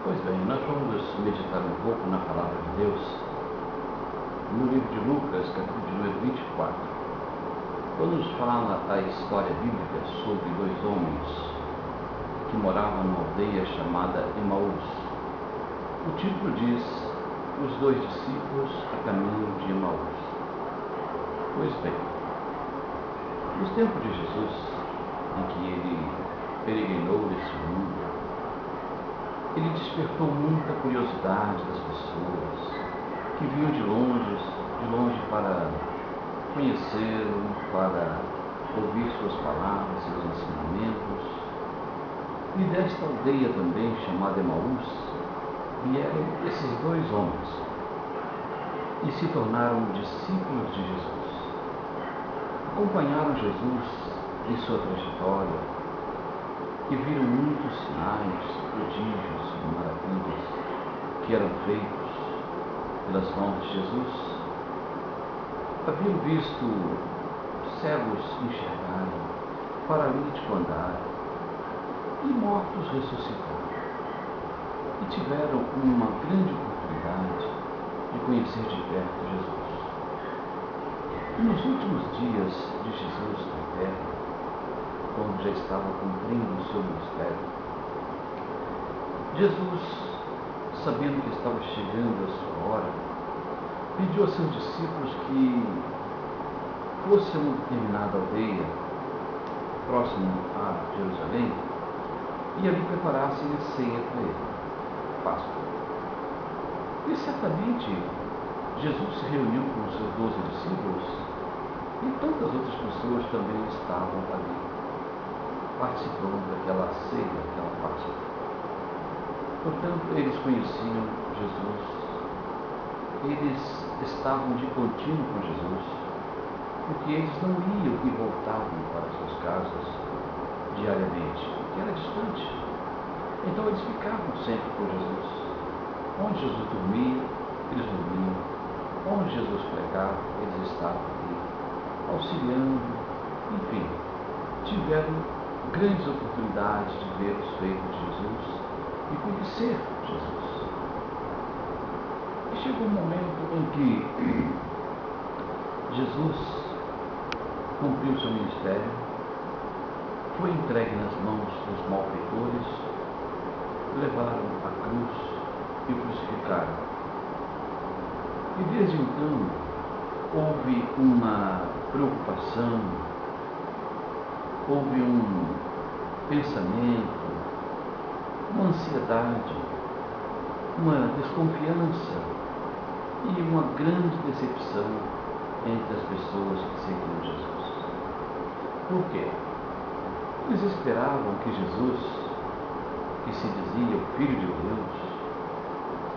Pois bem, nós vamos meditar um pouco na palavra de Deus no livro de Lucas, capítulo de número 24. Quando nos fala a história bíblica sobre dois homens que moravam numa aldeia chamada Emaús. O título diz: Os dois discípulos a caminho de Emaús. Pois bem, nos tempos de Jesus, em que ele peregrinou nesse mundo, ele despertou muita curiosidade das pessoas que vinham de longe para conhecê-lo, para ouvir suas palavras, seus ensinamentos. E desta aldeia também, chamada Emaús, vieram esses dois homens e se tornaram discípulos de Jesus. Acompanharam Jesus em sua trajetória e viram muitos sinais, prodígios e maravilhas que eram feitos pelas mãos de Jesus. Haviam visto cegos enxergarem, paralítico andar e mortos ressuscitar. E tiveram uma grande oportunidade de conhecer de perto Jesus. E nos últimos dias de Jesus na terra, quando já estava cumprindo o seu ministério, Jesus, sabendo que estava chegando a sua hora, pediu a seus discípulos que fosse a uma determinada aldeia, próximo a Jerusalém, e ali preparassem a ceia para ele, Páscoa. E certamente Jesus se reuniu com os seus 12 discípulos e tantas outras pessoas também estavam ali, participando daquela ceia, daquela Páscoa. Portanto, eles conheciam Jesus, eles estavam de contínuo com Jesus, porque eles não iam e voltavam para suas casas diariamente, porque era distante. Então eles ficavam sempre com Jesus. Onde Jesus dormia, eles dormiam. Onde Jesus pregava, eles estavam ali, auxiliando. Enfim, tiveram grandes oportunidades de ver os feitos de Jesus e conhecer Jesus. E chegou um momento em que Jesus cumpriu seu ministério, foi entregue nas mãos dos malfeitores, levaram a cruz e o crucificaram. E desde então houve uma preocupação, houve um pensamento, uma ansiedade, uma desconfiança e uma grande decepção entre as pessoas que seguiam Jesus. Por quê? Eles esperavam que Jesus, que se dizia o Filho de Deus,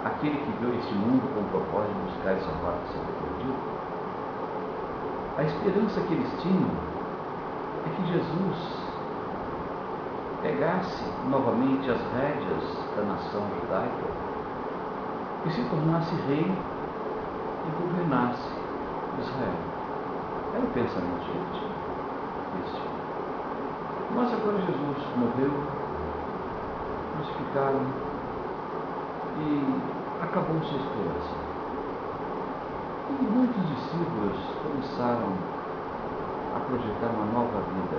aquele que veio a este mundo com o propósito de buscar e salvar o que se perdido, a esperança que eles tinham é que Jesus pegasse novamente as rédeas da nação judaica e se tornasse rei e governasse Israel. Era o pensamento que ele tinha. Mas agora Jesus morreu, crucificaram e acabou-se a esperança. E muitos discípulos começaram a projetar uma nova vida,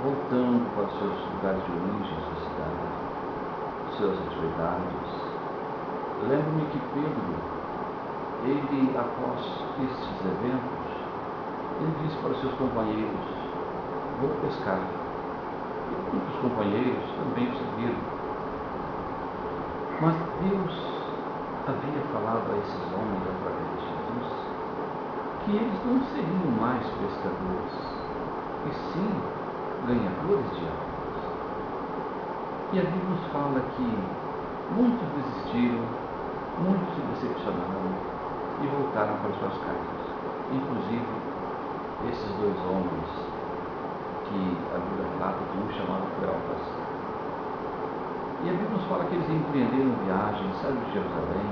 voltando para os seus lugares de origem, sua cidade, suas atividades. Lembro-me que Pedro, ele, após estes eventos, ele disse para os seus companheiros: vou pescar. E muitos companheiros também o seguiram. Mas Deus havia falado a esses homens através de Jesus que eles não seriam mais pescadores, e sim ganhadores de almas. E a Bíblia nos fala que muitos desistiram, muitos se decepcionaram e voltaram para suas casas. Inclusive esses dois homens que a Bíblia relata que um chamado Cleópas. E a Bíblia nos fala que eles empreenderam viagem, saíram de Jerusalém,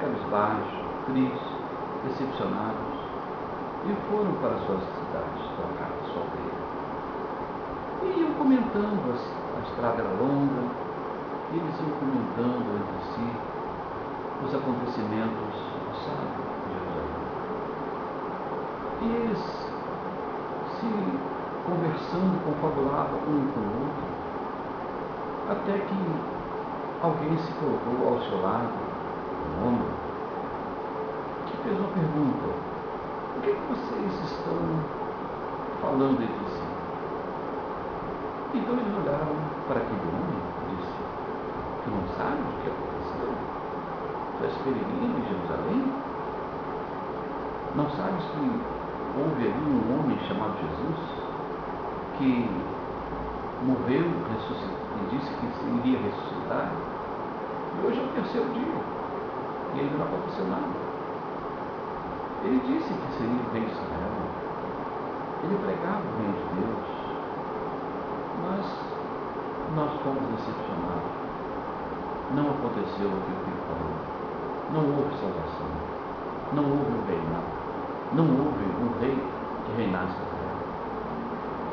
cabisbaixos, tristes, decepcionados, e foram para suas cidades, sua casa, sua aldeia. E iam comentando, a estrada era longa, E eles iam comentando entre si os acontecimentos do sábado de Jerusalém. E eles se conversando, confabulavam um com o outro, até que alguém se colocou ao seu lado, um homem, que fez uma pergunta: o que vocês estão falando entre si? Então eles olharam para aquele homem e disse: tu não sabes o que aconteceu? Tu és peregrino em Jerusalém? Não sabes que houve ali um homem chamado Jesus que morreu, ressuscitou, e disse que iria ressuscitar, e hoje é o terceiro dia e ainda não aconteceu nada. Ele disse que seria o rei de Israel, ele pregava o reino de Deus, mas nós fomos decepcionados. Não aconteceu o que o filho falou, não houve salvação, não houve um reinado, não houve um rei que reinasse na terra.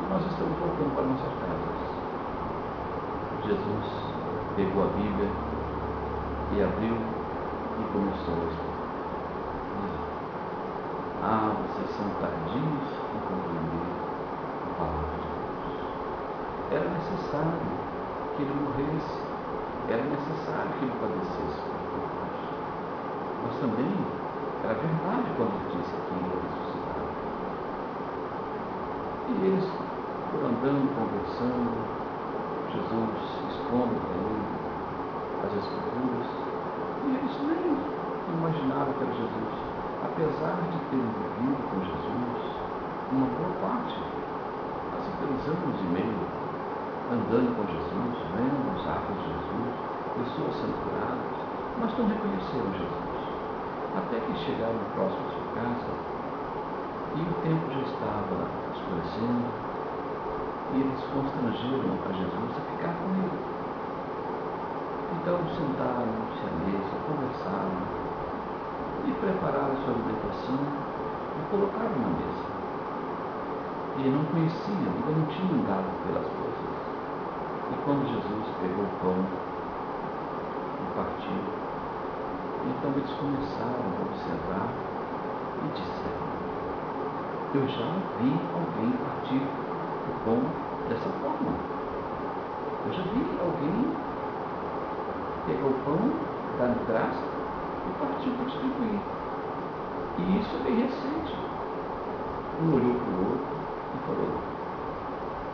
E nós estamos voltando para nossas casas. Jesus pegou a Bíblia e abriu e começou a escrever. Vocês são tardios em compreender a palavra de Deus. Era necessário que ele morresse, era necessário que ele padecesse por todos. Mas também era verdade quando ele disse que ia ressuscitar. E eles foram andando, conversando, Jesus expondo para ele as Escrituras, e eles nem imaginaram que era Jesus, apesar de terem vivido com Jesus uma boa parte, quase 3 anos e meio, andando com Jesus, vendo os atos de Jesus, pessoas sendo curadas, mas não reconheceram Jesus. Até que chegaram próximo à sua casa, e o tempo já estava escurecendo, e eles constrangeram a Jesus a ficar com ele. Então sentaram-se à mesa, conversaram, e prepararam a sua alimentação e colocaram na mesa. E não conheciam, ainda não tinham dado pelas coisas. E quando Jesus pegou o pão e partiu, então eles começaram a observar e disseram: eu já vi alguém partir o pão dessa forma. Eu já vi alguém pegar o pão, dar no traste e partir para distribuir. E isso é bem recente. Um olhou para o outro e falou: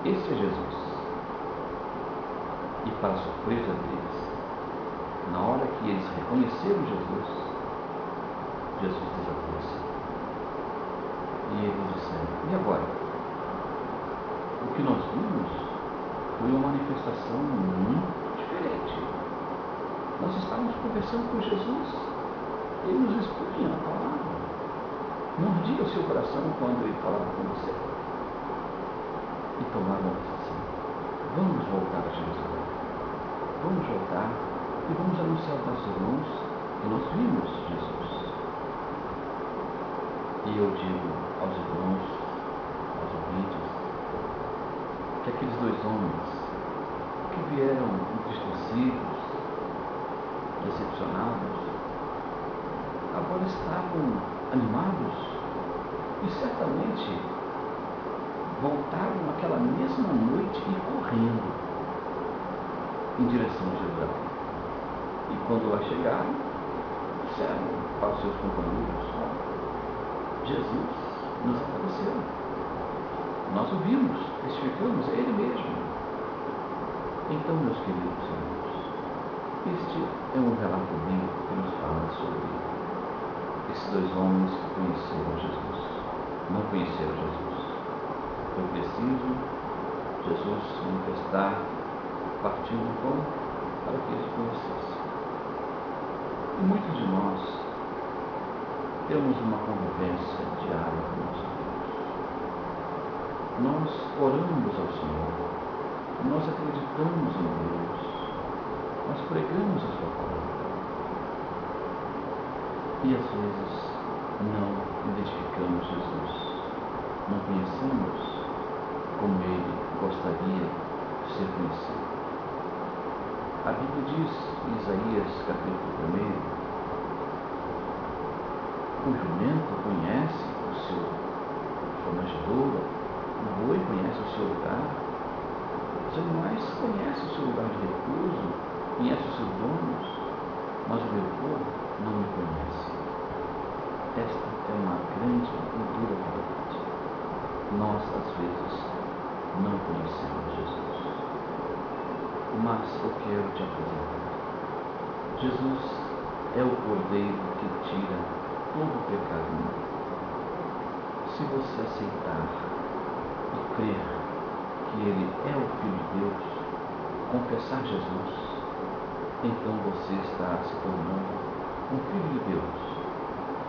esse é Jesus. E para a surpresa deles, na hora que eles reconheceram Jesus, Jesus desapareceu. E eles disseram: e agora? O que nós vimos foi uma manifestação muito diferente. Nós estávamos conversando com Jesus, ele nos expunha a palavra, mordia o seu coração quando ele falava com você. E tomaram uma decisão: vamos voltar a Jerusalém, vamos voltar e vamos anunciar aos nossos irmãos que nós vimos Jesus. E eu digo aos irmãos, aos ouvintes, que aqueles 2 homens que vieram entristecidos, decepcionados, agora estavam animados e certamente voltaram aquela mesma noite e correndo em direção a Jerusalém. E quando lá chegaram, disseram para os seus companheiros: Jesus nos apareceu. Nós o vimos, testificamos, é ele mesmo. Então, meus queridos amigos, este é um relato bíblico que nos fala sobre esses 2 homens que conheceram Jesus, não conheceram Jesus. Foi preciso Jesus se manifestar partindo do pão para que eles conhecessem. E muitos de nós temos uma convivência diária com nosso Deus. Nós oramos ao Senhor, nós acreditamos em Deus, nós pregamos a sua palavra. E às vezes não identificamos Jesus, não conhecemos como ele gostaria de ser conhecido. A Bíblia diz em Isaías, capítulo 1, o jumento conhece sua manjedoura, o boi conhece o seu lugar, os animais conhecem o seu lugar de repouso, conhecem os seus donos, mas o meu povo não me conhece. Esta é uma grande e dura verdade. Nós, às vezes, não conhecemos Jesus. Mas eu quero te apresentar. Jesus é o Cordeiro que tira todo o pecado do mundo. Se você aceitar e crer que Ele é o Filho de Deus, confessar Jesus, então você está se tornando um Filho de Deus,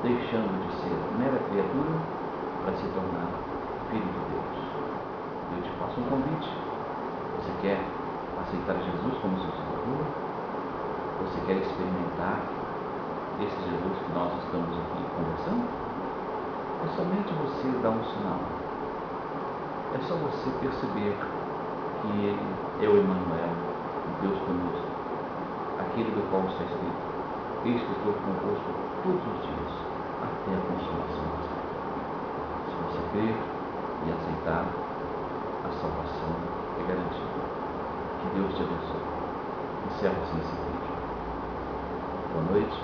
deixando de ser mera criatura para se tornar Filho de Deus. Eu te faço um convite. Você quer aceitar Jesus como seu Salvador? Você quer experimentar esse Jesus que nós estamos aqui conversando? É somente você dar um sinal. É só você perceber que Ele é o Emmanuel, o Deus conosco, aquele do qual está escrito: eis que estou convosco todos os dias, até a consumação dos séculos. Se você crer e aceitar, a salvação é garantida. Que Deus te abençoe. Encerra-se esse vídeo. Boa noite.